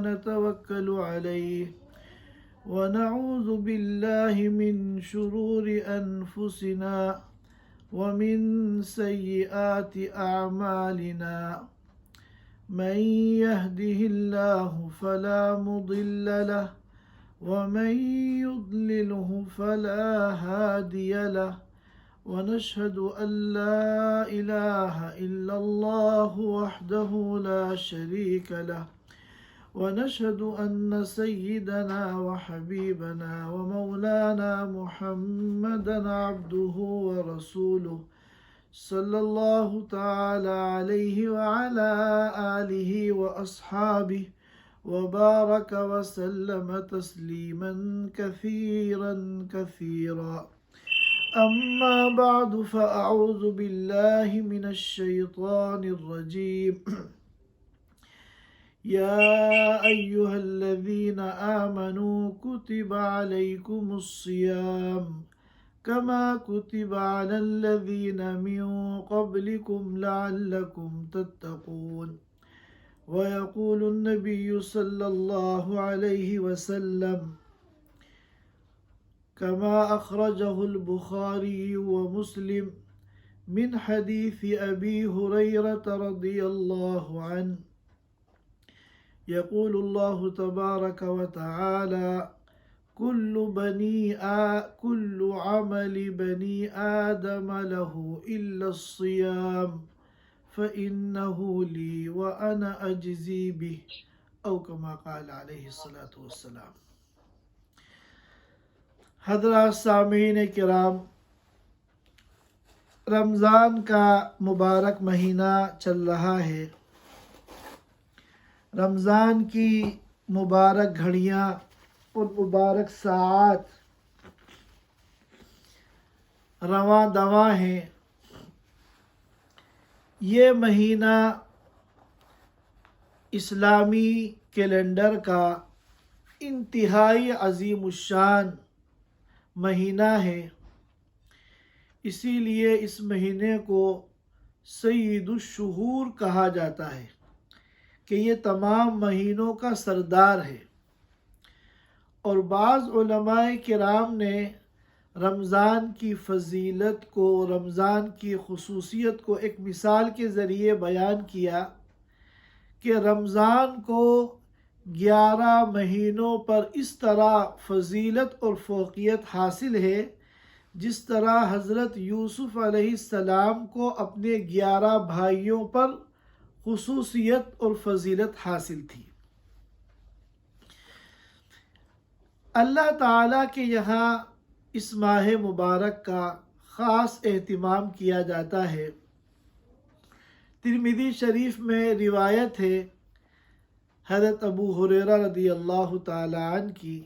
ونتوكل عليه ونعوذ بالله من شرور أنفسنا ومن سيئات أعمالنا من يهده الله فلا مضل له ومن يضلله فلا هادي له ونشهد أن لا إله إلا الله وحده لا شريك له ونشهد أن سيدنا وحبيبنا ومولانا محمدا عبده ورسوله صلى الله تعالى عليه وعلى آله وأصحابه وبارك وسلم تسليما كثيرا كثيرا. أما بعد فأعوذ بالله من الشيطان الرجيم. يا أيها الذين آمنوا كتب عليكم الصيام كما كتب على الذين من قبلكم لعلكم تتقون. ويقول النبي صلى الله عليه وسلم كما أخرجه البخاري ومسلم من حديث أبي هريرة رضي الله عنه يقول الله تبارك وتعالى كل عمل بني آدم له إلا الصيام فإنه لي وأنا أجزي به أو كما قال عليه الصلاة والسلام. حضرات سامعین کرام، رمضان کا مبارک مہینہ چل رہا ہے. رمضان کی مبارک گھڑیاں اور مبارک ساعات رواں دواں ہیں. یہ مہینہ اسلامی کیلنڈر کا انتہائی عظیم الشان مہینہ ہے. اسی لیے اس مہینے کو سید الشہور کہا جاتا ہے کہ یہ تمام مہینوں کا سردار ہے. اور بعض علماء کرام نے رمضان کی فضیلت کو، رمضان کی خصوصیت کو ایک مثال کے ذریعے بیان کیا کہ رمضان کو 11 مہینوں پر اس طرح فضیلت اور فوقیت حاصل ہے جس طرح حضرت یوسف علیہ السلام کو اپنے 11 بھائیوں پر خصوصیت اور فضیلت حاصل تھی. اللہ تعالیٰ کے یہاں اس ماہ مبارک کا خاص اہتمام کیا جاتا ہے. ترمذی شریف میں روایت ہے حضرت ابو ہریرہ رضی اللہ تعالی عنہ کی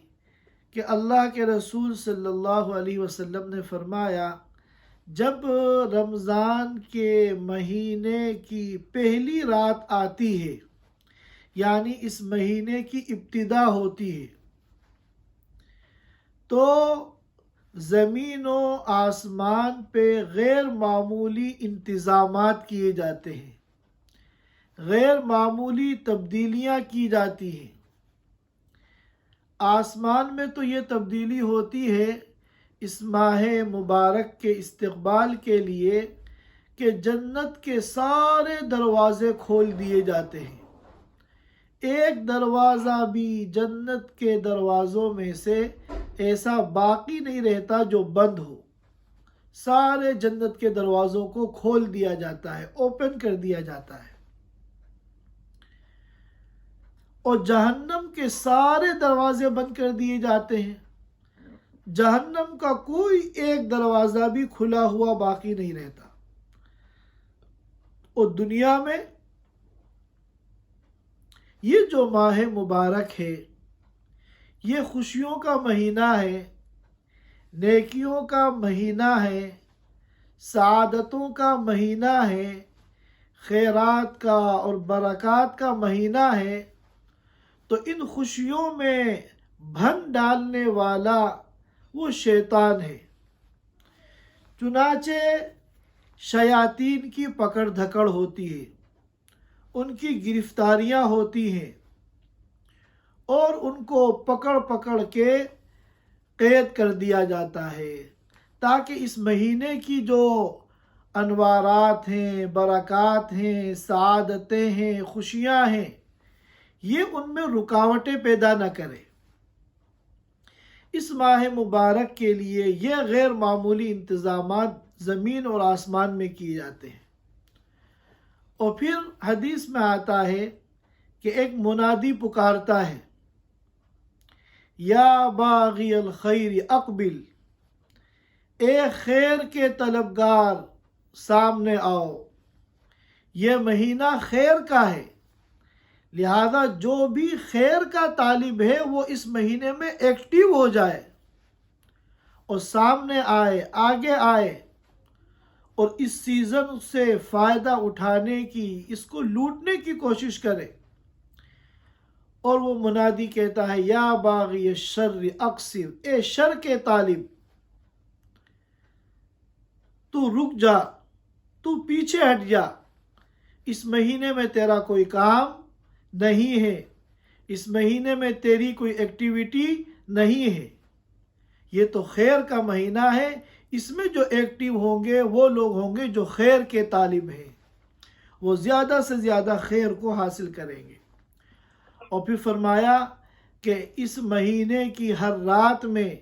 کہ اللہ کے رسول صلی اللہ علیہ وسلم نے فرمایا، جب رمضان کے مہینے کی پہلی رات آتی ہے، یعنی اس مہینے کی ابتدا ہوتی ہے، تو زمین و آسمان پہ غیر معمولی انتظامات کیے جاتے ہیں، غیر معمولی تبدیلیاں کی جاتی ہیں. آسمان میں تو یہ تبدیلی ہوتی ہے اس ماہ مبارک کے استقبال کے لیے کہ جنت کے سارے دروازے کھول دیے جاتے ہیں. ایک دروازہ بھی جنت کے دروازوں میں سے ایسا باقی نہیں رہتا جو بند ہو. سارے جنت کے دروازوں کو کھول دیا جاتا ہے، اوپن کر دیا جاتا ہے. اور جہنم کے سارے دروازے بند کر دیے جاتے ہیں. جہنم کا کوئی ایک دروازہ بھی کھلا ہوا باقی نہیں رہتا. اور دنیا میں یہ جو ماہ مبارک ہے، یہ خوشیوں کا مہینہ ہے، نیکیوں کا مہینہ ہے، سعادتوں کا مہینہ ہے، خیرات کا اور برکات کا مہینہ ہے. تو ان خوشیوں میں بھن ڈالنے والا وہ شیطان ہے. چنانچہ شیاطین کی پکڑ دھکڑ ہوتی ہے، ان کی گرفتاریاں ہوتی ہیں. اور ان کو پکڑ پکڑ کے قید کر دیا جاتا ہے، تاکہ اس مہینے کی جو انوارات ہیں، برکات ہیں، سعادتیں ہیں، خوشیاں ہیں، یہ ان میں رکاوٹیں پیدا نہ کرے۔ اس ماہ مبارک کے لیے یہ غیر معمولی انتظامات زمین اور آسمان میں کیے جاتے ہیں۔ اور پھر حدیث میں آتا ہے کہ ایک منادی پکارتا ہے، یا باغی الخیر اقبل، اے خیر کے طلبگار سامنے آؤ۔ یہ مہینہ خیر کا ہے، لہذا جو بھی خیر کا طالب ہے وہ اس مہینے میں ایکٹیو ہو جائے اور سامنے آئے، آگے آئے، اور اس سیزن سے فائدہ اٹھانے کی، اس کو لوٹنے کی کوشش کرے۔ اور وہ منادی کہتا ہے، یا باغی الشر اقصر، اے شر کے طالب تو رک جا، تو پیچھے ہٹ جا، اس مہینے میں تیرا کوئی کام نہیں ہے، اس مہینے میں تیری کوئی ایکٹیویٹی نہیں ہے۔ یہ تو خیر کا مہینہ ہے، اس میں جو ایکٹیو ہوں گے وہ لوگ ہوں گے جو خیر کے طالب ہیں، وہ زیادہ سے زیادہ خیر کو حاصل کریں گے۔ اور پھر فرمایا کہ اس مہینے کی ہر رات میں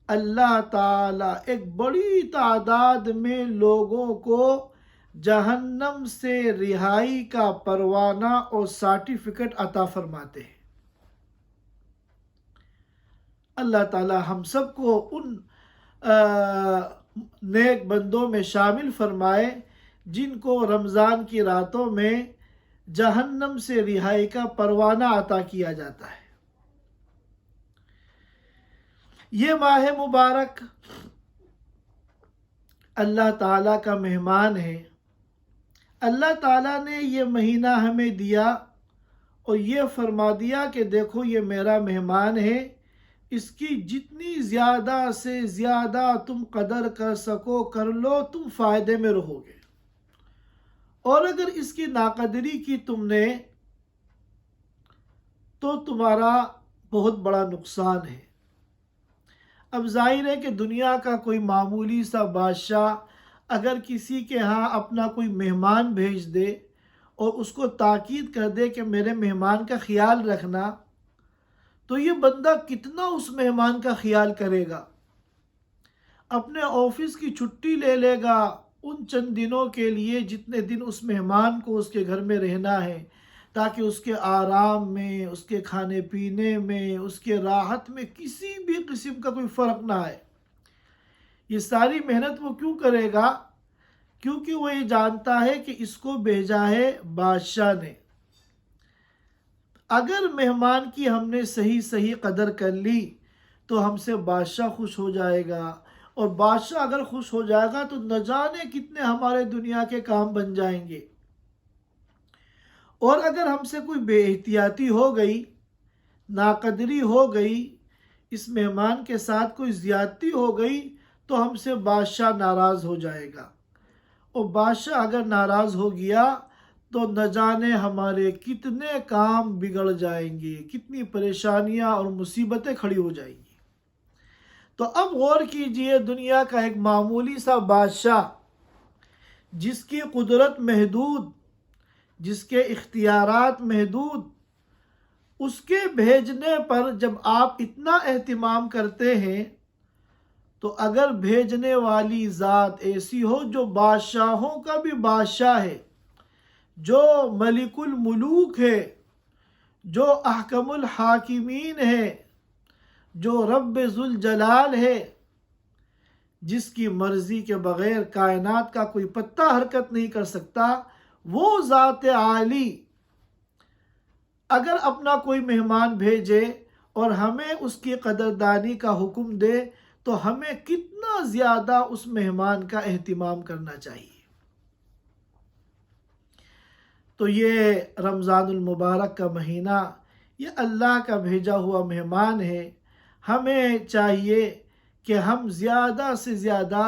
اللہ تعالیٰ ایک بڑی تعداد میں لوگوں کو جہنم سے رہائی کا پروانہ اور سرٹیفکیٹ عطا فرماتے ہیں۔ اللہ تعالیٰ ہم سب کو ان نیک بندوں میں شامل فرمائے جن کو رمضان کی راتوں میں جہنم سے رہائی کا پروانہ عطا کیا جاتا ہے۔ یہ ماہ مبارک اللہ تعالیٰ کا مہمان ہے۔ اللہ تعالیٰ نے یہ مہینہ ہمیں دیا اور یہ فرما دیا کہ دیکھو یہ میرا مہمان ہے، اس کی جتنی زیادہ سے زیادہ تم قدر کر سکو کر لو، تم فائدے میں رہو گے، اور اگر اس کی ناقدری کی تم نے تو تمہارا بہت بڑا نقصان ہے۔ اب ظاہر ہے کہ دنیا کا کوئی معمولی سا بادشاہ اگر کسی کے ہاں اپنا کوئی مہمان بھیج دے اور اس کو تاکید کر دے کہ میرے مہمان کا خیال رکھنا، تو یہ بندہ کتنا اس مہمان کا خیال کرے گا، اپنے آفس کی چھٹی لے لے گا ان چند دنوں کے لیے جتنے دن اس مہمان کو اس کے گھر میں رہنا ہے، تاکہ اس کے آرام میں، اس کے کھانے پینے میں، اس کے راحت میں کسی بھی قسم کا کوئی فرق نہ آئے۔ یہ ساری محنت وہ کیوں کرے گا؟ کیونکہ وہ یہ جانتا ہے کہ اس کو بھیجا ہے بادشاہ نے۔ اگر مہمان کی ہم نے صحیح قدر کر لی تو ہم سے بادشاہ خوش ہو جائے گا، اور بادشاہ اگر خوش ہو جائے گا تو نہ جانے کتنے ہمارے دنیا کے کام بن جائیں گے۔ اور اگر ہم سے کوئی بے احتیاطی ہو گئی، ناقدری ہو گئی، اس مہمان کے ساتھ کوئی زیادتی ہو گئی، تو ہم سے بادشاہ ناراض ہو جائے گا، اور بادشاہ اگر ناراض ہو گیا تو نہ جانے ہمارے کتنے کام بگڑ جائیں گے، کتنی پریشانیاں اور مصیبتیں کھڑی ہو جائیں گی۔ تو اب غور کیجئے، دنیا کا ایک معمولی سا بادشاہ جس کی قدرت محدود، جس کے اختیارات محدود، اس کے بھیجنے پر جب آپ اتنا اہتمام کرتے ہیں، تو اگر بھیجنے والی ذات ایسی ہو جو بادشاہوں کا بھی بادشاہ ہے، جو ملک الملوک ہے، جو احکم الحاکمین ہے، جو رب ذوالجلال ہے، جس کی مرضی کے بغیر کائنات کا کوئی پتا حرکت نہیں کر سکتا، وہ ذات عالی اگر اپنا کوئی مہمان بھیجے اور ہمیں اس کی قدردانی کا حکم دے تو ہمیں کتنا زیادہ اس مہمان کا اہتمام کرنا چاہیے۔ تو یہ رمضان المبارک کا مہینہ، یہ اللہ کا بھیجا ہوا مہمان ہے۔ ہمیں چاہیے کہ ہم زیادہ سے زیادہ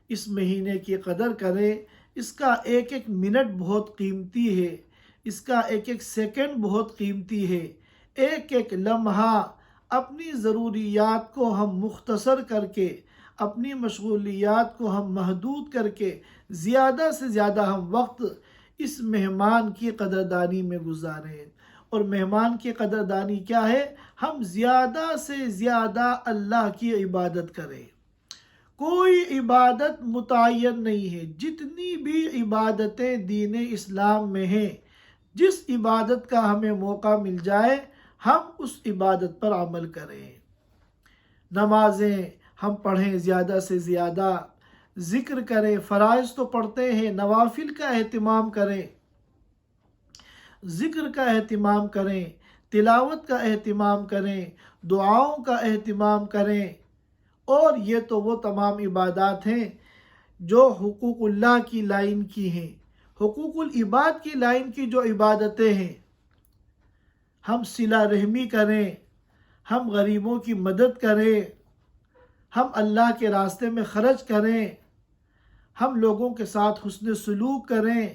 اس مہینے کی قدر کریں۔ اس کا ایک ایک منٹ بہت قیمتی ہے، اس کا ایک ایک سیکنڈ بہت قیمتی ہے، ایک ایک لمحہ اپنی ضروریات کو ہم مختصر کر کے، اپنی مشغولیات کو ہم محدود کر کے زیادہ سے زیادہ ہم وقت اس مہمان کی قدردانی میں گزاریں۔ اور مہمان کی قدردانی کیا ہے؟ ہم زیادہ سے زیادہ اللہ کی عبادت کریں۔ کوئی عبادت متعین نہیں ہے، جتنی بھی عبادتیں دین اسلام میں ہیں، جس عبادت کا ہمیں موقع مل جائے ہم اس عبادت پر عمل کریں۔ نمازیں ہم پڑھیں زیادہ سے زیادہ، ذکر کریں، فرائض تو پڑھتے ہیں، نوافل کا اہتمام کریں، ذکر کا اہتمام کریں، تلاوت کا اہتمام کریں، دعاؤں کا اہتمام کریں۔ اور یہ تو وہ تمام عبادات ہیں جو حقوق اللہ کی لائن کی ہیں۔ حقوق العباد کی لائن کی جو عبادتیں ہیں، ہم صلہ رحمی کریں، ہم غریبوں کی مدد کریں، ہم اللہ کے راستے میں خرچ کریں، ہم لوگوں کے ساتھ حسن سلوک کریں،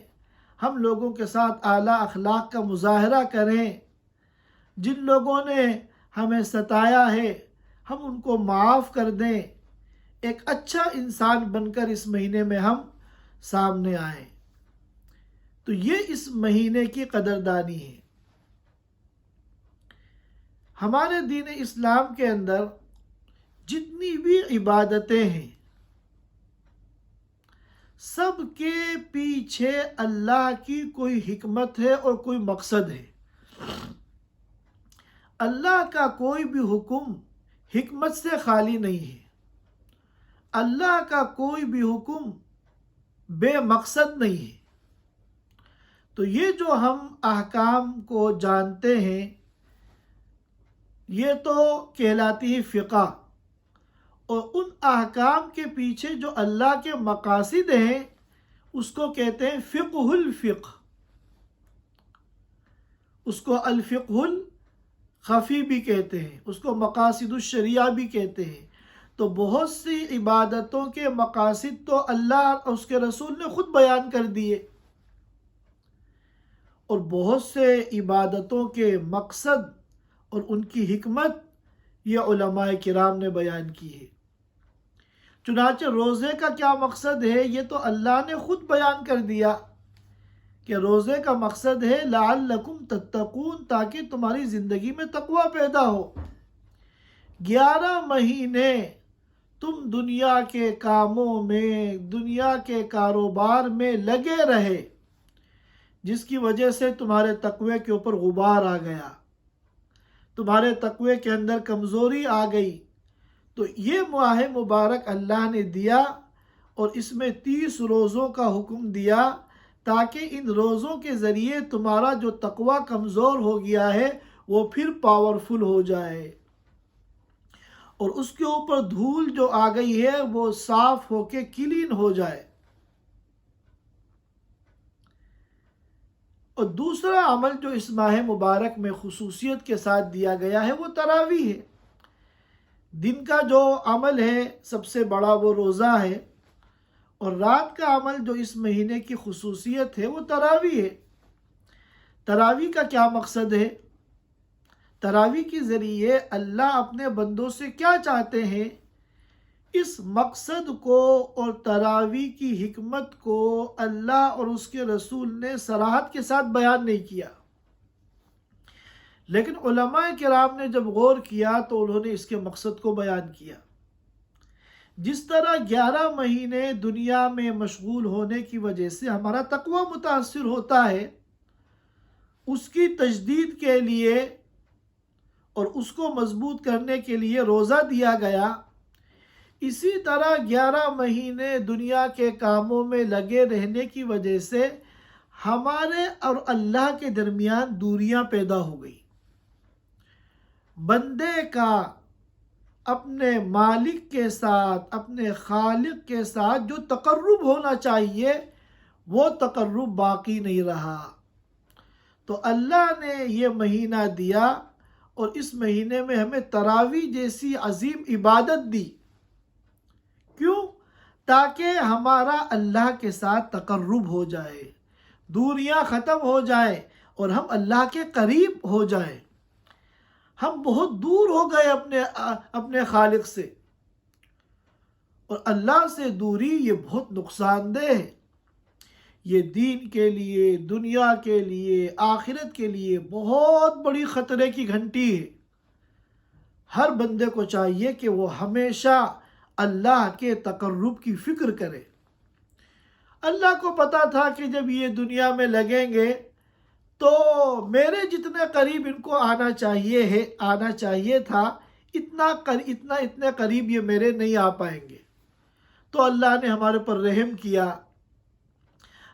ہم لوگوں کے ساتھ اعلیٰ اخلاق کا مظاہرہ کریں، جن لوگوں نے ہمیں ستایا ہے ہم ان کو معاف کر دیں، ایک اچھا انسان بن کر اس مہینے میں ہم سامنے آئیں۔ تو یہ اس مہینے کی قدردانی ہے۔ ہمارے دین اسلام کے اندر جتنی بھی عبادتیں ہیں، سب کے پیچھے اللہ کی کوئی حکمت ہے اور کوئی مقصد ہے۔ اللہ کا کوئی بھی حکم حکمت سے خالی نہیں ہے، اللہ کا کوئی بھی حکم بے مقصد نہیں ہے۔ تو یہ جو ہم احکام کو جانتے ہیں یہ تو کہلاتی ہے فقہ، اور ان احکام کے پیچھے جو اللہ کے مقاصد ہیں اس کو کہتے ہیں فقہ الفقہ، اس کو الفقہ الخفی بھی کہتے ہیں، اس کو مقاصد الشریعہ بھی کہتے ہیں۔ تو بہت سی عبادتوں کے مقاصد تو اللہ اور اس کے رسول نے خود بیان کر دیے، اور بہت سے عبادتوں کے مقصد اور ان کی حکمت یہ علماء کرام نے بیان کی ہے۔ چنانچہ روزے کا کیا مقصد ہے یہ تو اللہ نے خود بیان کر دیا کہ روزے کا مقصد ہے لعلکم تتقون، تاکہ تمہاری زندگی میں تقوی پیدا ہو۔ 11 مہینے تم دنیا کے کاموں میں، دنیا کے کاروبار میں لگے رہے، جس کی وجہ سے تمہارے تقوی کے اوپر غبار آ گیا، تمہارے تقوی کے اندر کمزوری آ گئی، تو یہ ماہ مبارک اللہ نے دیا اور اس میں 30 روزوں کا حکم دیا تاکہ ان روزوں کے ذریعے تمہارا جو تقوی کمزور ہو گیا ہے وہ پھر پاورفل ہو جائے، اور اس کے اوپر دھول جو آ گئی ہے وہ صاف ہو کے کلین ہو جائے۔ اور دوسرا عمل جو اس ماہ مبارک میں خصوصیت کے ساتھ دیا گیا ہے وہ تراویح ہے۔ دن کا جو عمل ہے سب سے بڑا وہ روزہ ہے، اور رات کا عمل جو اس مہینے کی خصوصیت ہے وہ تراویح ہے۔ تراویح کا کیا مقصد ہے؟ تراویح کے ذریعے اللہ اپنے بندوں سے کیا چاہتے ہیں، اس مقصد کو اور تراویح کی حکمت کو اللہ اور اس کے رسول نے صراحت کے ساتھ بیان نہیں کیا، لیکن علماء کرام نے جب غور کیا تو انہوں نے اس کے مقصد کو بیان کیا۔ جس طرح 11 مہینے دنیا میں مشغول ہونے کی وجہ سے ہمارا تقوی متاثر ہوتا ہے، اس کی تجدید کے لیے اور اس کو مضبوط کرنے کے لیے روزہ دیا گیا، اسی طرح 11 مہینے دنیا کے کاموں میں لگے رہنے کی وجہ سے ہمارے اور اللہ کے درمیان دوریاں پیدا ہو گئی۔ بندے کا اپنے مالک کے ساتھ، اپنے خالق کے ساتھ جو تقرب ہونا چاہیے وہ تقرب باقی نہیں رہا۔ تو اللہ نے یہ مہینہ دیا اور اس مہینے میں ہمیں تراویح جیسی عظیم عبادت دی۔ کیوں؟ تاکہ ہمارا اللہ کے ساتھ تقرب ہو جائے، دوریاں ختم ہو جائیں اور ہم اللہ کے قریب ہو جائیں۔ ہم بہت دور ہو گئے اپنے خالق سے، اور اللہ سے دوری یہ بہت نقصان دہ ہے۔ یہ دین کے لیے، دنیا کے لیے، آخرت کے لیے بہت بڑی خطرے کی گھنٹی ہے۔ ہر بندے کو چاہیے کہ وہ ہمیشہ اللہ کے تقرب کی فکر کرے۔ اللہ کو پتا تھا کہ جب یہ دنیا میں لگیں گے تو میرے جتنے قریب ان کو آنا چاہیے تھا، اتنے قریب یہ میرے نہیں آ پائیں گے۔ تو اللہ نے ہمارے پر رحم کیا،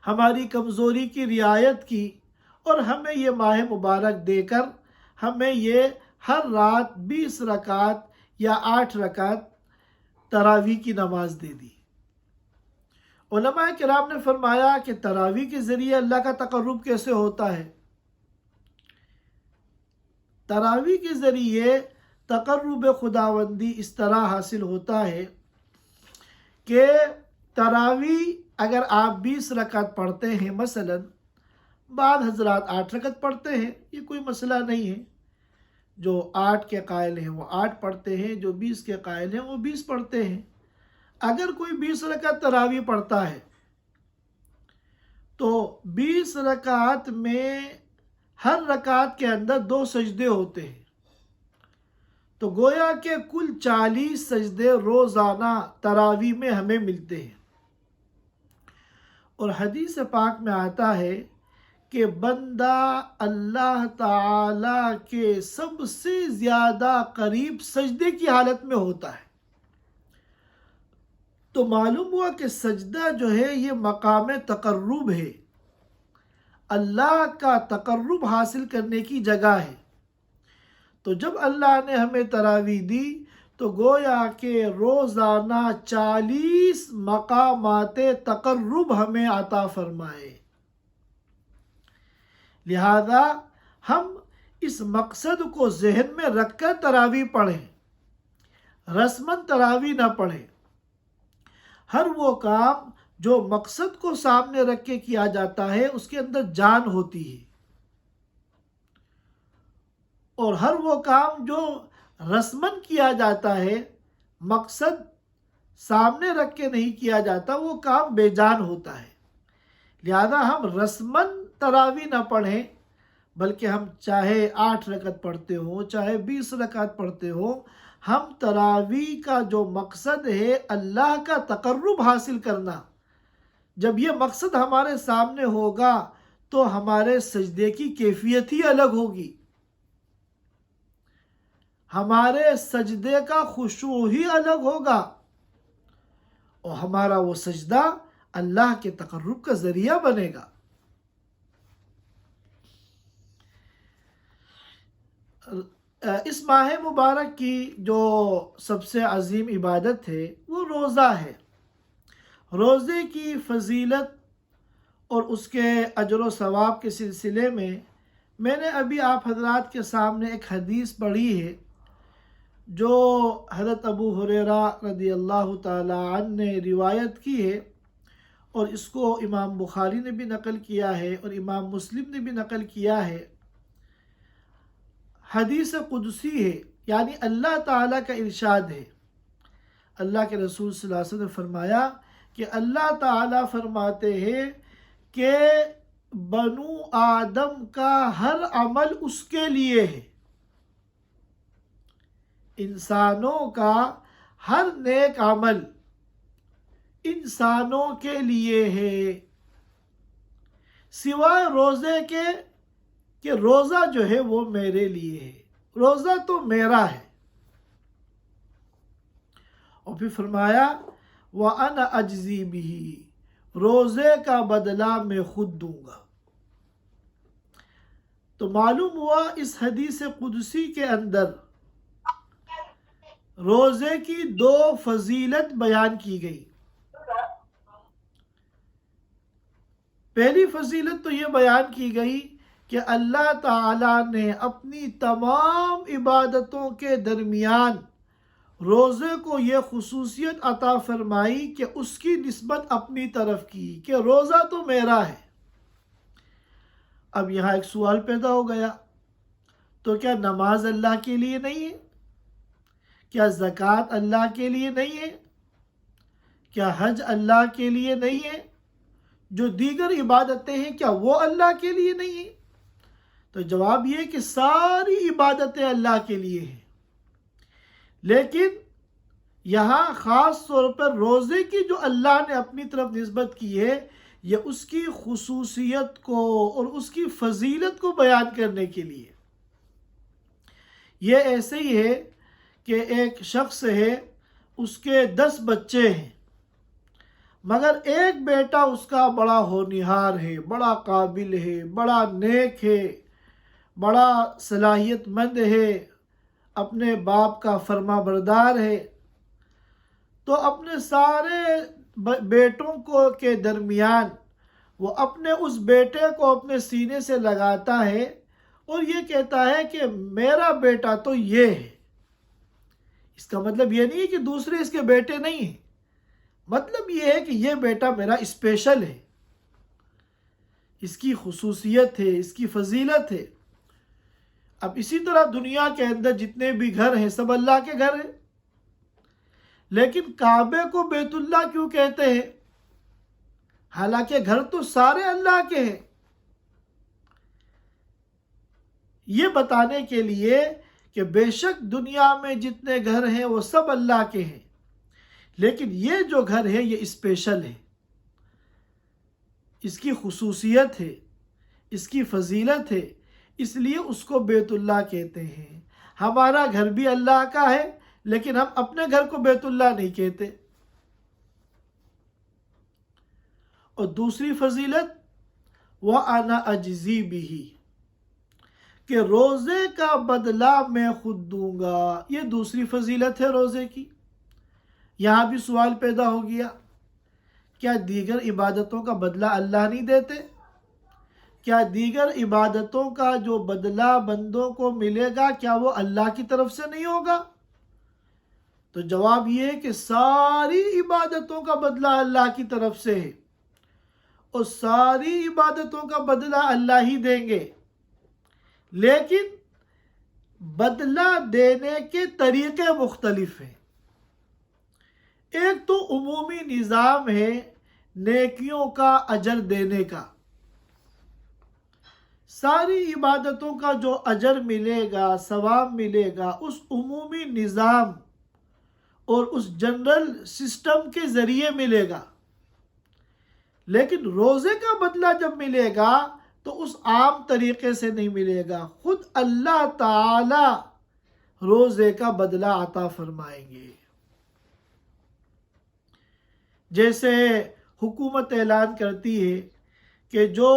ہماری کمزوری کی رعایت کی، اور ہمیں یہ ماہ مبارک دے کر ہمیں یہ ہر رات 20 رکعت یا 8 رکعت تراویح کی نماز دے دی۔ علماء کرام نے فرمایا کہ تراویح کے ذریعے اللہ کا تقرب کیسے ہوتا ہے؟ تراویح کے ذریعے تقرب خداوندی اس طرح حاصل ہوتا ہے کہ تراویح اگر آپ 20 رکعت پڑھتے ہیں، مثلا بعض حضرات 8 رکعت پڑھتے ہیں، یہ کوئی مسئلہ نہیں ہے۔ جو 8 کے قائل ہیں وہ 8 پڑھتے ہیں، جو 20 کے قائل ہیں وہ 20 پڑھتے ہیں۔ اگر کوئی 20 رکعت تراویح پڑھتا ہے تو 20 رکعت میں ہر رکعت کے اندر 2 سجدے ہوتے ہیں، تو گویا کہ کل 40 سجدے روزانہ تراویح میں ہمیں ملتے ہیں۔ اور حدیث پاک میں آتا ہے کہ بندہ اللہ تعالی کے سب سے زیادہ قریب سجدے کی حالت میں ہوتا ہے۔ تو معلوم ہوا کہ سجدہ جو ہے یہ مقام تقرب ہے، اللہ کا تقرب حاصل کرنے کی جگہ ہے۔ تو جب اللہ نے ہمیں تراویح دی تو گویا کہ روزانہ 40 مقامات تقرب ہمیں عطا فرمائے۔ لہذا ہم اس مقصد کو ذہن میں رکھ کر تراویح پڑھیں، رسماً تراویح نہ پڑھیں۔ ہر وہ کام جو مقصد کو سامنے رکھ کے کیا جاتا ہے اس کے اندر جان ہوتی ہے، اور ہر وہ کام جو رسماً کیا جاتا ہے، مقصد سامنے رکھ کے نہیں کیا جاتا، وہ کام بے جان ہوتا ہے۔ لہذا ہم رسماً تراویح نہ پڑھیں، بلکہ ہم چاہے 8 رکعت پڑھتے ہوں، چاہے 20 رکعت پڑھتے ہوں، ہم تراویح کا جو مقصد ہے اللہ کا تقرب حاصل کرنا، جب یہ مقصد ہمارے سامنے ہوگا تو ہمارے سجدے کی کیفیت ہی الگ ہوگی، ہمارے سجدے کا خشوع ہی الگ ہوگا، اور ہمارا وہ سجدہ اللہ کے تقرب کا ذریعہ بنے گا۔ اس ماہ مبارک کی جو سب سے عظیم عبادت ہے وہ روزہ ہے۔ روزے کی فضیلت اور اس کے اجر و ثواب کے سلسلے میں نے ابھی آپ حضرات کے سامنے ایک حدیث پڑھی ہے جو حضرت ابو ہریرہ رضی اللہ تعالی عنہ نے روایت کی ہے، اور اس کو امام بخاری نے بھی نقل کیا ہے اور امام مسلم نے بھی نقل کیا ہے۔ حدیث قدسی ہے، یعنی اللہ تعالیٰ کا ارشاد ہے۔ اللہ کے رسول صلی اللہ علیہ وسلم نے فرمایا کہ اللہ تعالیٰ فرماتے ہیں کہ بنو آدم کا ہر عمل اس کے لیے ہے، انسانوں کا ہر نیک عمل انسانوں کے لیے ہے، سوائے روزے کے کہ روزہ جو ہے وہ میرے لیے ہے، روزہ تو میرا ہے۔ اور پھر فرمایا وَأَنَا أَجْزِي بِهِ، روزے کا بدلہ میں خود دوں گا۔ تو معلوم ہوا اس حدیث قدسی کے اندر روزے کی 2 فضیلت بیان کی گئی۔ پہلی فضیلت تو یہ بیان کی گئی کہ اللہ تعالیٰ نے اپنی تمام عبادتوں کے درمیان روزے کو یہ خصوصیت عطا فرمائی کہ اس کی نسبت اپنی طرف کی کہ روزہ تو میرا ہے۔ اب یہاں ایک سوال پیدا ہو گیا، تو کیا نماز اللہ کے لیے نہیں ہے؟ کیا زکوٰۃ اللہ کے لیے نہیں ہے؟ کیا حج اللہ کے لیے نہیں ہے؟ جو دیگر عبادتیں ہیں کیا وہ اللہ کے لیے نہیں ہیں؟ تو جواب یہ کہ ساری عبادتیں اللہ کے لیے ہیں، لیکن یہاں خاص طور پر روزے کی جو اللہ نے اپنی طرف نسبت کی ہے، یہ اس کی خصوصیت کو اور اس کی فضیلت کو بیان کرنے کے لیے۔ یہ ایسے ہی ہے کہ ایک شخص ہے، اس کے 10 بچے ہیں، مگر ایک بیٹا اس کا بڑا ہونہار ہے، بڑا قابل ہے، بڑا نیک ہے، بڑا صلاحیت مند ہے، اپنے باپ کا فرما بردار ہے۔ تو اپنے سارے بیٹوں کے درمیان وہ اپنے اس بیٹے کو اپنے سینے سے لگاتا ہے اور یہ کہتا ہے کہ میرا بیٹا تو یہ ہے۔ اس کا مطلب یہ نہیں ہے کہ دوسرے اس کے بیٹے نہیں ہیں، مطلب یہ ہے کہ یہ بیٹا میرا اسپیشل ہے، اس کی خصوصیت ہے، اس کی فضیلت ہے۔ اب اسی طرح دنیا کے اندر جتنے بھی گھر ہیں سب اللہ کے گھر ہیں، لیکن کعبے کو بیت اللہ کیوں کہتے ہیں؟ حالانکہ گھر تو سارے اللہ کے ہیں۔ یہ بتانے کے لیے کہ بے شک دنیا میں جتنے گھر ہیں وہ سب اللہ کے ہیں، لیکن یہ جو گھر ہے یہ اسپیشل ہے، اس کی خصوصیت ہے، اس کی فضیلت ہے، اس لیے اس کو بیت اللہ کہتے ہیں۔ ہمارا گھر بھی اللہ کا ہے، لیکن ہم اپنے گھر کو بیت اللہ نہیں کہتے۔ اور دوسری فضیلت وَأَنَا أَجْزِي بِهِ، کہ روزے کا بدلہ میں خود دوں گا۔ یہ دوسری فضیلت ہے روزے کی۔ یہاں بھی سوال پیدا ہو گیا، کیا دیگر عبادتوں کا بدلہ اللہ نہیں دیتے؟ کیا دیگر عبادتوں کا جو بدلہ بندوں کو ملے گا کیا وہ اللہ کی طرف سے نہیں ہوگا؟ تو جواب یہ ہے کہ ساری عبادتوں کا بدلہ اللہ کی طرف سے ہے، اور ساری عبادتوں کا بدلہ اللہ ہی دیں گے، لیکن بدلہ دینے کے طریقے مختلف ہیں۔ ایک تو عمومی نظام ہے نیکیوں کا اجر دینے کا۔ ساری عبادتوں کا جو اجر ملے گا، ثواب ملے گا، اس عمومی نظام اور اس جنرل سسٹم کے ذریعے ملے گا، لیکن روزے کا بدلہ جب ملے گا تو اس عام طریقے سے نہیں ملے گا، خود اللہ تعالی روزے کا بدلہ عطا فرمائیں گے۔ جیسے حکومت اعلان کرتی ہے کہ جو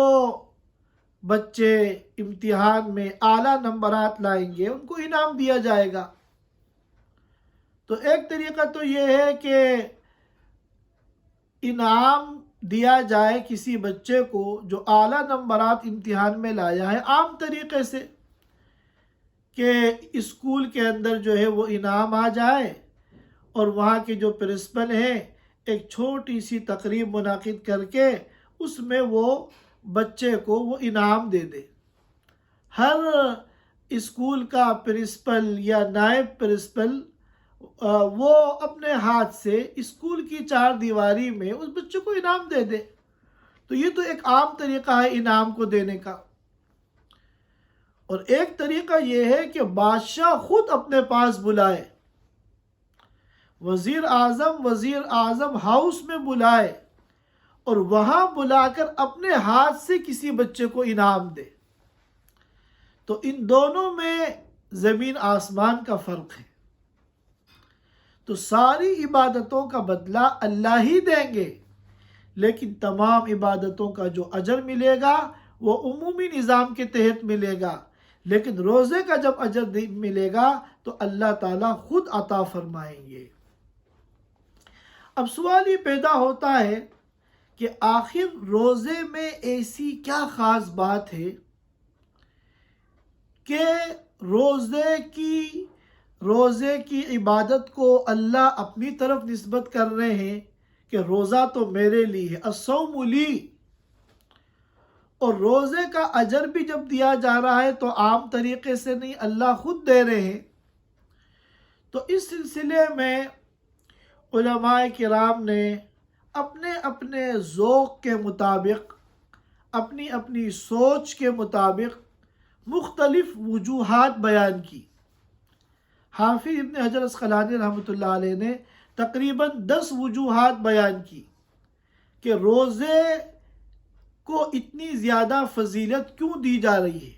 بچے امتحان میں اعلیٰ نمبرات لائیں گے ان کو انعام دیا جائے گا، تو ایک طریقہ تو یہ ہے کہ انعام دیا جائے کسی بچے کو جو اعلیٰ نمبرات امتحان میں لایا ہے، عام طریقے سے کہ اسکول کے اندر جو ہے وہ انعام آ جائے اور وہاں کے جو پرنسپل ہیں ایک چھوٹی سی تقریب منعقد کر کے اس میں وہ بچے کو وہ انعام دے دے۔ ہر اسکول کا پرنسپل یا نائب پرنسپل وہ اپنے ہاتھ سے اسکول کی 4 دیواری میں اس بچے کو انعام دے دے، تو یہ تو ایک عام طریقہ ہے انعام کو دینے کا۔ اور ایک طریقہ یہ ہے کہ بادشاہ خود اپنے پاس بلائے، وزیر اعظم ہاؤس میں بلائے اور وہاں بلا کر اپنے ہاتھ سے کسی بچے کو انعام دے۔ تو ان دونوں میں زمین آسمان کا فرق ہے۔ تو ساری عبادتوں کا بدلہ اللہ ہی دیں گے، لیکن تمام عبادتوں کا جو اجر ملے گا وہ عمومی نظام کے تحت ملے گا، لیکن روزے کا جب اجر ملے گا تو اللہ تعالیٰ خود عطا فرمائیں گے۔ اب سوال یہ پیدا ہوتا ہے کہ آخر روزے میں ایسی کیا خاص بات ہے کہ روزے کی عبادت کو اللہ اپنی طرف نسبت کر رہے ہیں کہ روزہ تو میرے لیے ہے، الصوم لی، اور روزے کا اجر بھی جب دیا جا رہا ہے تو عام طریقے سے نہیں، اللہ خود دے رہے ہیں۔ تو اس سلسلے میں علماء کرام نے اپنے اپنے ذوق کے مطابق، اپنی اپنی سوچ کے مطابق مختلف وجوہات بیان کی۔ حافظ ابن حجر عسقلانی رحمۃ اللہ علیہ نے تقریباً 10 وجوہات بیان کی کہ روزے کو اتنی زیادہ فضیلت کیوں دی جا رہی ہے،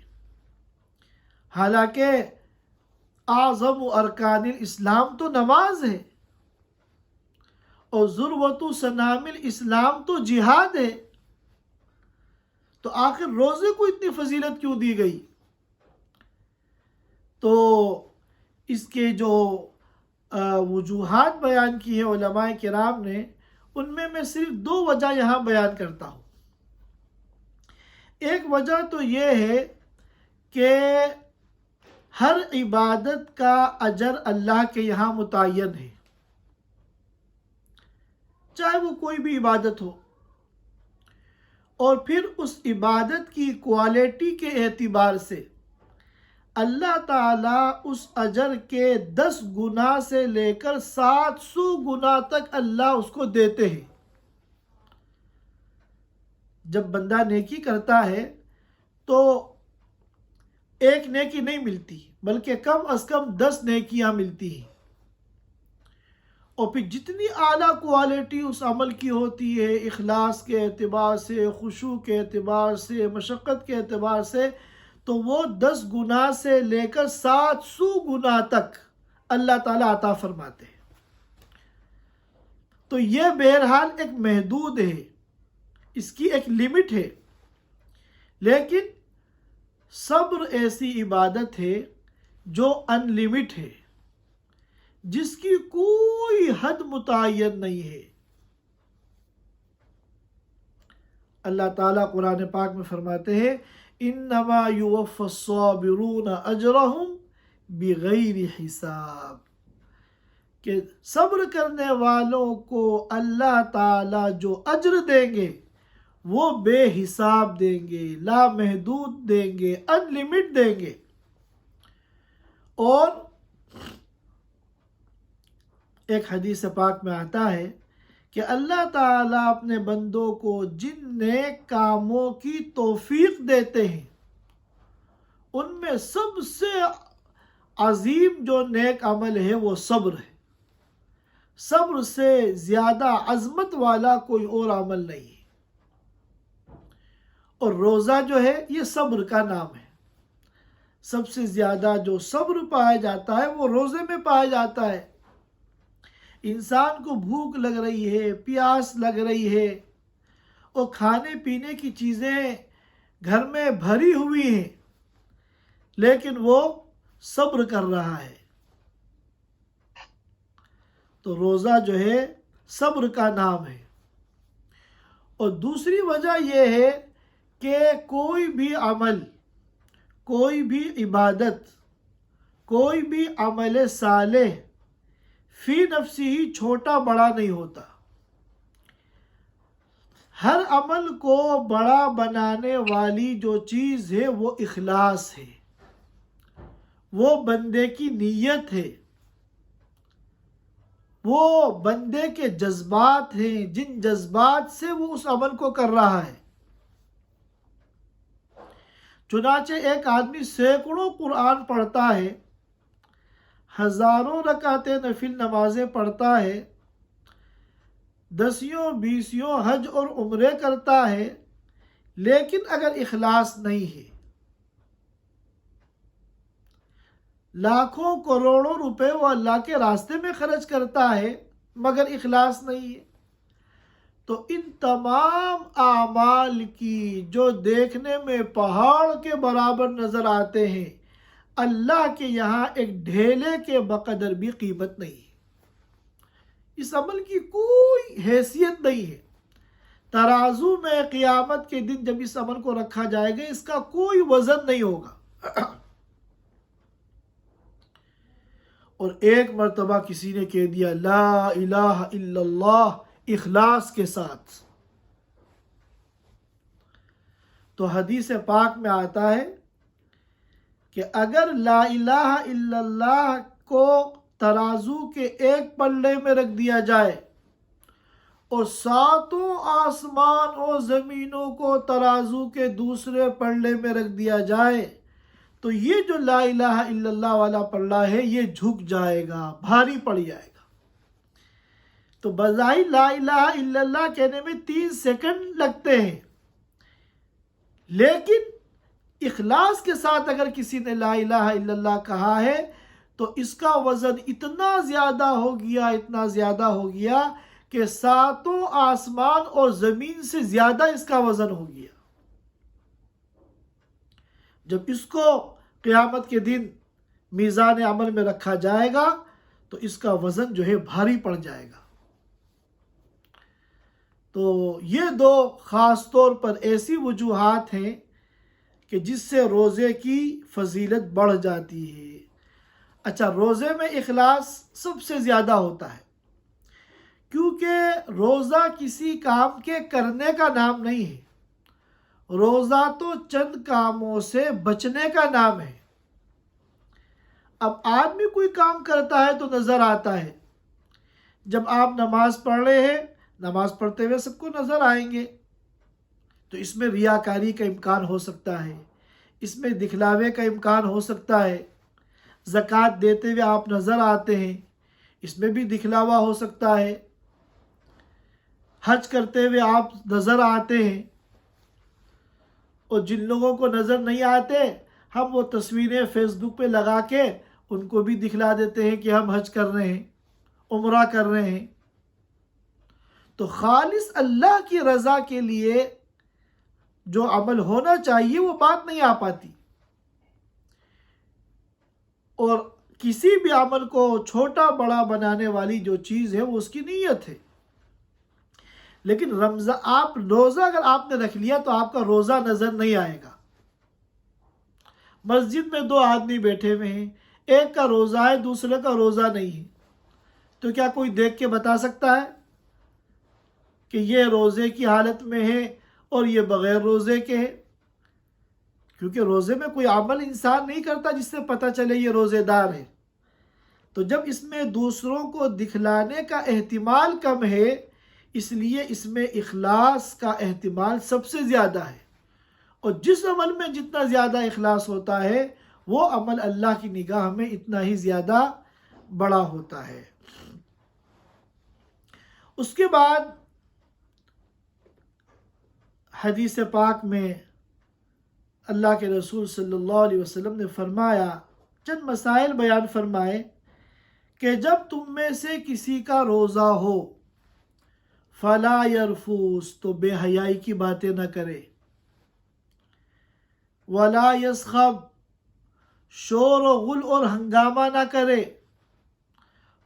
حالانکہ اعظم ارکان الاسلام تو نماز ہے، اور ذروۃ سنام الاسلام تو جہاد ہے، تو آخر روزے کو اتنی فضیلت کیوں دی گئی؟ تو اس کے جو وجوہات بیان کی ہیں علماء کرام نے، ان میں صرف 2 وجہ یہاں بیان کرتا ہوں۔ ایک وجہ تو یہ ہے کہ ہر عبادت کا اجر اللہ کے یہاں متعین ہے، چاہے وہ کوئی بھی عبادت ہو، اور پھر اس عبادت کی کوالٹی کے اعتبار سے اللہ تعالیٰ اس اجر کے 10 گنا سے لے کر 700 گنا تک اللہ اس کو دیتے ہیں۔ جب بندہ نیکی کرتا ہے تو ایک نیکی نہیں ملتی، بلکہ کم از کم 10 نیکیاں ملتی ہیں، اور پھر جتنی اعلیٰ کوالٹی اس عمل کی ہوتی ہے، اخلاص کے اعتبار سے، خشوع کے اعتبار سے، مشقت کے اعتبار سے، تو وہ 10 گنا سے لے کر 700 گنا تک اللہ تعالیٰ عطا فرماتے ہیں۔ تو یہ بہرحال ایک محدود ہے، اس کی ایک لمٹ ہے، لیکن صبر ایسی عبادت ہے جو ان لمٹ ہے، جس کی کوئی حد متعین نہیں ہے۔ اللہ تعالیٰ قرآن پاک میں فرماتے ہیں انما یوفی الصابرون اجرہم بغیر حساب، کہ صبر کرنے والوں کو اللہ تعالیٰ جو اجر دیں گے وہ بے حساب دیں گے، لامحدود دیں گے، ان لمٹ دیں گے۔ اور ایک حدیث پاک میں آتا ہے کہ اللہ تعالیٰ اپنے بندوں کو جن نیک کاموں کی توفیق دیتے ہیں، ان میں سب سے عظیم جو نیک عمل ہے وہ صبر ہے۔ صبر سے زیادہ عظمت والا کوئی اور عمل نہیں ہے، اور روزہ جو ہے یہ صبر کا نام ہے۔ سب سے زیادہ جو صبر پایا جاتا ہے وہ روزے میں پایا جاتا ہے۔ انسان کو بھوک لگ رہی ہے، پیاس لگ رہی ہے، اور کھانے پینے کی چیزیں گھر میں بھری ہوئی ہیں، لیکن وہ صبر کر رہا ہے، تو روزہ جو ہے صبر کا نام ہے۔ اور دوسری وجہ یہ ہے کہ کوئی بھی عمل، کوئی بھی عبادت، کوئی بھی عمل صالح فی نفسی ہی چھوٹا بڑا نہیں ہوتا۔ ہر عمل کو بڑا بنانے والی جو چیز ہے وہ اخلاص ہے، وہ بندے کی نیت ہے، وہ بندے کے جذبات ہیں، جن جذبات سے وہ اس عمل کو کر رہا ہے۔ چنانچہ ایک آدمی سینکڑوں قرآن پڑھتا ہے، ہزاروں رکعتیں نفل نمازیں پڑھتا ہے، 10 20 حج اور عمرے کرتا ہے، لیکن اگر اخلاص نہیں ہے، لاکھوں کروڑوں روپے وہ اللہ کے راستے میں خرچ کرتا ہے مگر اخلاص نہیں ہے، تو ان تمام اعمال کی جو دیکھنے میں پہاڑ کے برابر نظر آتے ہیں، اللہ کے یہاں ایک ڈھیلے کے بقدر بھی قیمت نہیں ہے۔ اس عمل کی کوئی حیثیت نہیں ہے۔ ترازو میں قیامت کے دن جب اس عمل کو رکھا جائے گا، اس کا کوئی وزن نہیں ہوگا۔ اور ایک مرتبہ کسی نے کہہ دیا لا الہ الا اللہ اخلاص کے ساتھ، تو حدیث پاک میں آتا ہے کہ اگر لا الہ الا اللہ کو ترازو کے ایک پلڑے میں رکھ دیا جائے اور ساتوں آسمان اور زمینوں کو ترازو کے دوسرے پلڑے میں رکھ دیا جائے تو یہ جو لا الہ الا اللہ والا پلڑا ہے یہ جھک جائے گا، بھاری پڑ جائے گا۔ تو بظاہر لا الہ الا اللہ کہنے میں 3 سیکنڈ لگتے ہیں، لیکن اخلاص کے ساتھ اگر کسی نے لا الہ الا اللہ کہا ہے تو اس کا وزن اتنا زیادہ ہو گیا کہ ساتوں آسمان اور زمین سے زیادہ اس کا وزن ہو گیا۔ جب اس کو قیامت کے دن میزان عمل میں رکھا جائے گا تو اس کا وزن جو ہے بھاری پڑ جائے گا۔ تو یہ 2 خاص طور پر ایسی وجوہات ہیں کہ جس سے روزے کی فضیلت بڑھ جاتی ہے۔ اچھا، روزے میں اخلاص سب سے زیادہ ہوتا ہے، کیونکہ روزہ کسی کام کے کرنے کا نام نہیں ہے، روزہ تو چند کاموں سے بچنے کا نام ہے۔ اب آدمی کوئی کام کرتا ہے تو نظر آتا ہے، جب آپ نماز پڑھ رہے ہیں، نماز پڑھتے ہوئے سب کو نظر آئیں گے، تو اس میں ریاکاری کا امکان ہو سکتا ہے، اس میں دکھلاوے کا امکان ہو سکتا ہے۔ زکوٰۃ دیتے ہوئے آپ نظر آتے ہیں، اس میں بھی دکھلاوا ہو سکتا ہے۔ حج کرتے ہوئے آپ نظر آتے ہیں، اور جن لوگوں کو نظر نہیں آتے ہم وہ تصویریں فیس بک پہ لگا کے ان کو بھی دکھلا دیتے ہیں کہ ہم حج کر رہے ہیں، عمرہ کر رہے ہیں۔ تو خالص اللہ کی رضا کے لیے جو عمل ہونا چاہیے وہ بات نہیں آ پاتی، اور کسی بھی عمل کو چھوٹا بڑا بنانے والی جو چیز ہے وہ اس کی نیت ہے۔ لیکن روزہ اگر آپ نے رکھ لیا تو آپ کا روزہ نظر نہیں آئے گا۔ مسجد میں 2 آدمی بیٹھے ہوئے ہیں، ایک کا روزہ ہے دوسرے کا روزہ نہیں ہے، تو کیا کوئی دیکھ کے بتا سکتا ہے کہ یہ روزے کی حالت میں ہے اور یہ بغیر روزے کے ہے؟ کیونکہ روزے میں کوئی عمل انسان نہیں کرتا جس سے پتہ چلے یہ روزے دار ہے۔ تو جب اس میں دوسروں کو دکھلانے کا احتمال کم ہے، اس لیے اس میں اخلاص کا احتمال سب سے زیادہ ہے، اور جس عمل میں جتنا زیادہ اخلاص ہوتا ہے وہ عمل اللہ کی نگاہ میں اتنا ہی زیادہ بڑا ہوتا ہے۔ اس کے بعد حدیث پاک میں اللہ کے رسول صلی اللہ علیہ وسلم نے فرمایا، چند مسائل بیان فرمائے کہ جب تم میں سے کسی کا روزہ ہو فلا یرفوس، تو بے حیائی کی باتیں نہ کرے، ولا یسخب، شور و غل اور ہنگامہ نہ کرے۔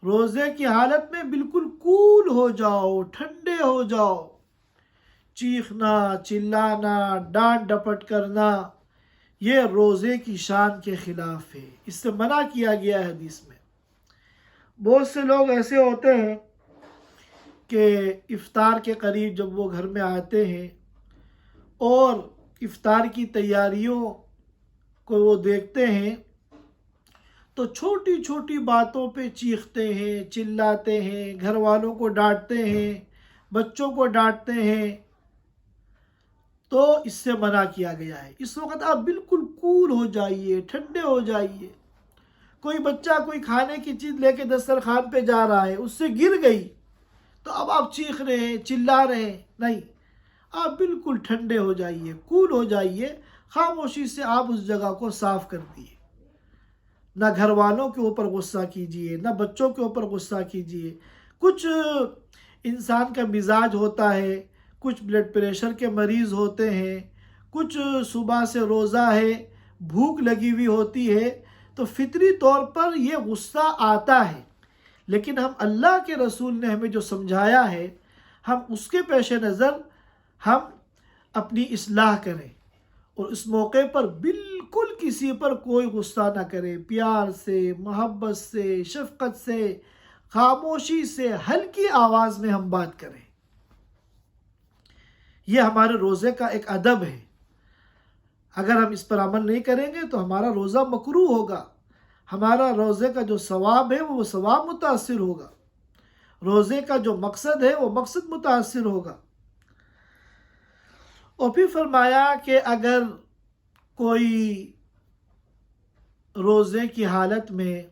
روزے کی حالت میں بالکل کول ہو جاؤ، ٹھنڈے ہو جاؤ۔ چیخنا، چلانا، ڈانٹ ڈپٹ کرنا یہ روزے کی شان کے خلاف ہے، اس سے منع کیا گیا ہے حدیث میں۔ بہت سے لوگ ایسے ہوتے ہیں کہ افطار کے قریب جب وہ گھر میں آتے ہیں اور افطار کی تیاریوں کو وہ دیکھتے ہیں تو چھوٹی چھوٹی باتوں پہ چیختے ہیں، چلاتے ہیں، گھر والوں کو ڈانٹتے ہیں، بچوں کو ڈانٹتے ہیں۔ تو اس سے منع کیا گیا ہے۔ اس وقت آپ بالکل کول ہو جائیے، ٹھنڈے ہو جائیے۔ کوئی بچہ کوئی کھانے کی چیز لے کے دسترخوان پہ جا رہا ہے، اس سے گر گئی تو اب آپ چیخ رہے ہیں، چلا رہے ہیں، نہیں، آپ بالکل ٹھنڈے ہو جائیے، کول ہو جائیے، خاموشی سے آپ اس جگہ کو صاف کر دیے۔ نہ گھر والوں کے اوپر غصہ کیجیے، نہ بچوں کے اوپر غصہ کیجیے۔ کچھ انسان کا مزاج ہوتا ہے، کچھ بلڈ پریشر کے مریض ہوتے ہیں، کچھ صبح سے روزہ ہے، بھوک لگی ہوئی ہوتی ہے، تو فطری طور پر یہ غصہ آتا ہے، لیکن ہم اللہ کے رسول نے ہمیں جو سمجھایا ہے ہم اس کے پیش نظر ہم اپنی اصلاح کریں، اور اس موقع پر بالکل کسی پر کوئی غصہ نہ کریں، پیار سے، محبت سے، شفقت سے، خاموشی سے، ہلکی آواز میں ہم بات کریں۔ یہ ہمارے روزے کا ایک ادب ہے۔ اگر ہم اس پر عمل نہیں کریں گے تو ہمارا روزہ مکروہ ہوگا، ہمارا روزے کا جو ثواب ہے وہ ثواب متاثر ہوگا، روزے کا جو مقصد ہے وہ مقصد متاثر ہوگا۔ اور پھر فرمایا کہ اگر کوئی روزے کی حالت میں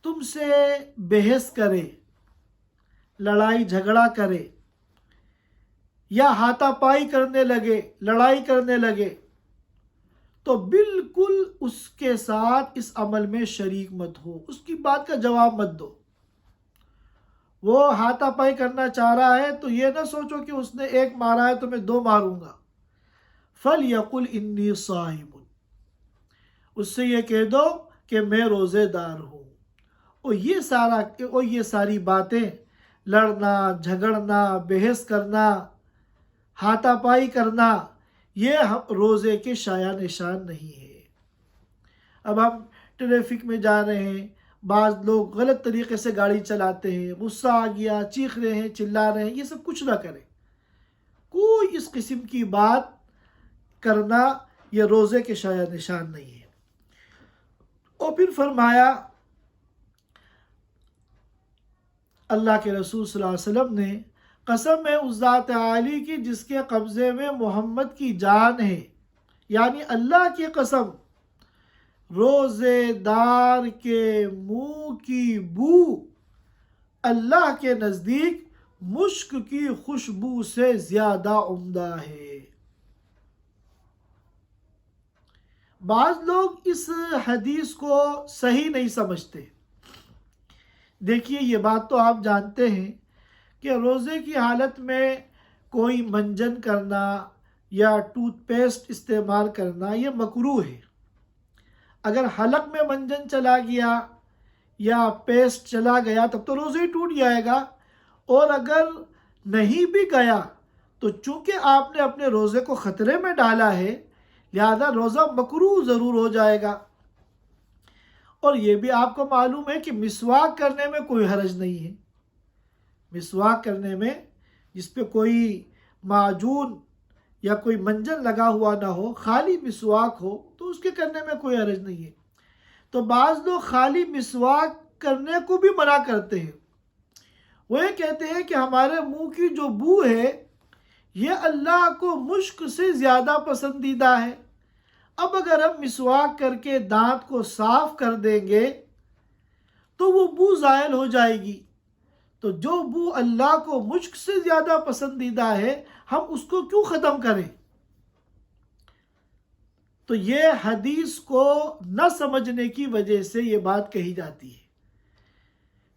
تم سے بحث کرے، لڑائی جھگڑا کرے یا ہاتھا پائی کرنے لگے، لڑائی کرنے لگے، تو بالکل اس کے ساتھ اس عمل میں شریک مت ہو، اس کی بات کا جواب مت دو۔ وہ ہاتھا پائی کرنا چاہ رہا ہے تو یہ نہ سوچو کہ اس نے ایک مارا ہے تو میں دو ماروں گا۔ فَلْيَقُلْ إِنِّي صَائِمٌ، اس سے یہ کہہ دو کہ میں روزے دار ہوں۔ اور یہ ساری باتیں، لڑنا، جھگڑنا، بحث کرنا، ہاتھا پائی کرنا، یہ روزے کے شایع نشان نہیں ہے۔ اب ہم ٹریفک میں جا رہے ہیں، بعض لوگ غلط طریقے سے گاڑی چلاتے ہیں، غصہ آ گیا، چیخ رہے ہیں، چلا رہے ہیں، یہ سب کچھ نہ کریں۔ کوئی اس قسم کی بات کرنا یہ روزے کے شایع نشان نہیں ہے۔ اور پھر فرمایا اللہ کے رسول صلی اللہ علیہ وسلم نے، قسم ہے اس ذات عالی کی جس کے قبضے میں محمد کی جان ہے، یعنی اللہ کی قسم، روزے دار کے منہ کی بو اللہ کے نزدیک مشک کی خوشبو سے زیادہ عمدہ ہے۔ بعض لوگ اس حدیث کو صحیح نہیں سمجھتے۔ دیکھیے، یہ بات تو آپ جانتے ہیں کہ روزے کی حالت میں کوئی منجن کرنا یا ٹوتھ پیسٹ استعمال کرنا یہ مکروہ ہے۔ اگر حلق میں منجن چلا گیا یا پیسٹ چلا گیا تب تو روزہ ہی ٹوٹ جائے گا، اور اگر نہیں بھی گیا تو چونکہ آپ نے اپنے روزے کو خطرے میں ڈالا ہے لہذا روزہ مکروہ ضرور ہو جائے گا۔ اور یہ بھی آپ کو معلوم ہے کہ مسواک کرنے میں کوئی حرج نہیں ہے۔ مسواک کرنے میں جس پہ کوئی معجون یا کوئی منجن لگا ہوا نہ ہو، خالی مسواک ہو تو اس کے کرنے میں کوئی حرج نہیں ہے۔ تو بعض لوگ خالی مسواک کرنے کو بھی منع کرتے ہیں، وہ یہ کہتے ہیں کہ ہمارے منہ کی جو بو ہے یہ اللہ کو مشک سے زیادہ پسندیدہ ہے۔ اب اگر ہم مسواک کر کے دانت کو صاف کر دیں گے تو وہ بو زائل ہو جائے گی، تو جو بو اللہ کو مشک سے زیادہ پسندیدہ ہے ہم اس کو کیوں ختم کریں؟ تو یہ حدیث کو نہ سمجھنے کی وجہ سے یہ بات کہی جاتی ہے۔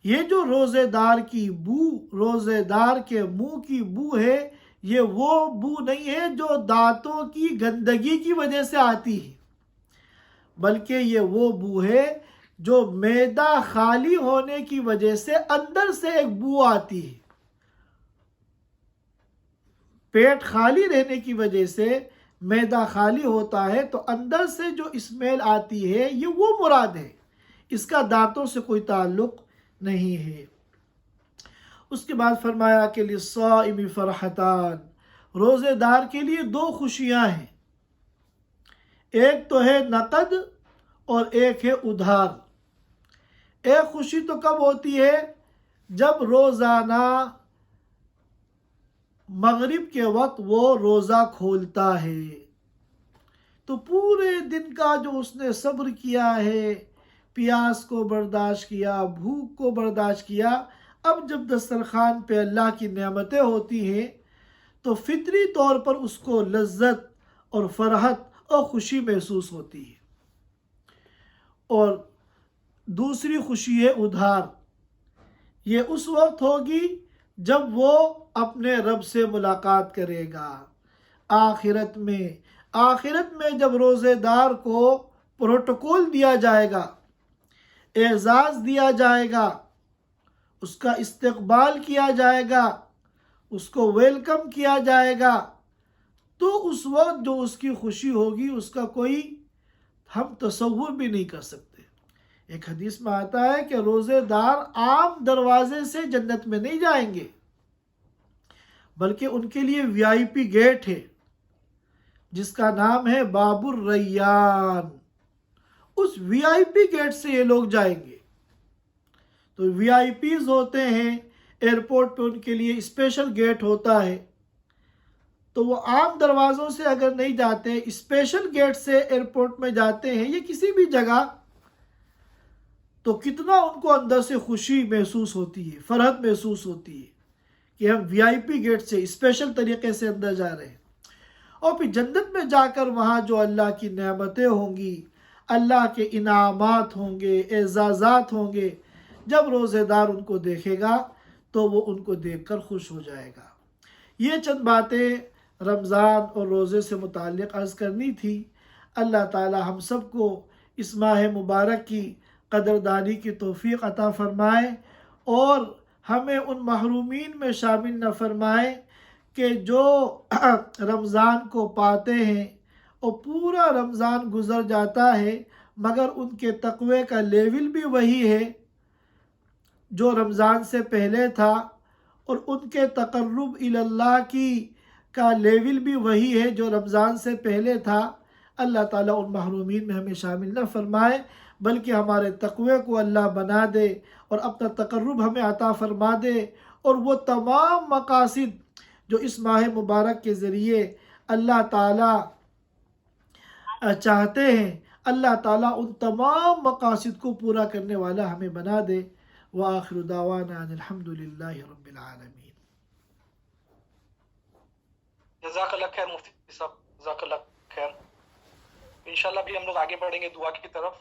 یہ جو روزے دار کی بو، روزے دار کے منہ کی بو ہے، یہ وہ بو نہیں ہے جو دانتوں کی گندگی کی وجہ سے آتی ہے، بلکہ یہ وہ بو ہے جو معدہ خالی ہونے کی وجہ سے اندر سے ایک بو آتی ہے۔ پیٹ خالی رہنے کی وجہ سے معدہ خالی ہوتا ہے تو اندر سے جو اسمیل آتی ہے یہ وہ مراد ہے، اس کا دانتوں سے کوئی تعلق نہیں ہے۔ اس کے بعد فرمایا کہ للصائم فرحتان، روزے دار کے لیے دو خوشیاں ہیں، ایک تو ہے نقد اور ایک ہے ادھار۔ ایک خوشی تو کب ہوتی ہے؟ جب روزانہ مغرب کے وقت وہ روزہ کھولتا ہے تو پورے دن کا جو اس نے صبر کیا ہے، پیاس کو برداشت کیا، بھوک کو برداشت کیا، اب جب دسترخوان پہ اللہ کی نعمتیں ہوتی ہیں تو فطری طور پر اس کو لذت اور فرحت اور خوشی محسوس ہوتی ہے۔ اور دوسری خوشی ہے ادھار، یہ اس وقت ہوگی جب وہ اپنے رب سے ملاقات کرے گا آخرت میں جب روزے دار کو پروٹوکول دیا جائے گا، اعزاز دیا جائے گا، اس کا استقبال کیا جائے گا، اس کو ویلکم کیا جائے گا، تو اس وقت جو اس کی خوشی ہوگی اس کا کوئی ہم تصور بھی نہیں کر سکتے۔ ایک حدیث میں آتا ہے کہ روزے دار عام دروازے سے جنت میں نہیں جائیں گے، بلکہ ان کے لیے VIP گیٹ ہے، جس کا نام ہے باب الریان. اس وی آئی پی گیٹ سے یہ لوگ جائیں گے. تو وی آئی پیز ہوتے ہیں ایئرپورٹ پہ، ان کے لیے اسپیشل گیٹ ہوتا ہے. تو وہ عام دروازوں سے اگر نہیں جاتے، اسپیشل گیٹ سے ایئرپورٹ میں جاتے ہیں یا کسی بھی جگہ، تو کتنا ان کو اندر سے خوشی محسوس ہوتی ہے، فرحت محسوس ہوتی ہے کہ ہم وی آئی پی گیٹ سے اسپیشل طریقے سے اندر جا رہے ہیں. اور پھر جنت میں جا کر وہاں جو اللہ کی نعمتیں ہوں گی، اللہ کے انعامات ہوں گے، اعزازات ہوں گے، جب روزے دار ان کو دیکھے گا تو وہ ان کو دیکھ کر خوش ہو جائے گا. یہ چند باتیں رمضان اور روزے سے متعلق عرض کرنی تھی. اللہ تعالی ہم سب کو اس ماہ مبارک کی قدردانی کی توفیق عطا فرمائے اور ہمیں ان محرومین میں شامل نہ فرمائے کہ جو رمضان کو پاتے ہیں اور پورا رمضان گزر جاتا ہے مگر ان کے تقوی کا لیول بھی وہی ہے جو رمضان سے پہلے تھا، اور ان کے تقرب اللہ کی کا لیول بھی وہی ہے جو رمضان سے پہلے تھا. اللہ تعالیٰ ان محرومین میں ہمیں شامل نہ فرمائے، بلکہ ہمارے تقوی کو اللہ بنا دے اور اپنا تقرب ہمیں عطا فرما دے، اور وہ تمام مقاصد جو اس ماہ مبارک کے ذریعے اللہ تعالیٰ چاہتے ہیں، اللہ تعالیٰ ان تمام مقاصد کو پورا کرنے والا ہمیں بنا دے. وآخر دعوانا ان الحمد للہ رب العالمین. جزاک اللہ خیر مفتی صاحب، جزاک اللہ خیر. انشاءاللہ بھی ہم لوگ آگے بڑھیں گے دعا کی طرف.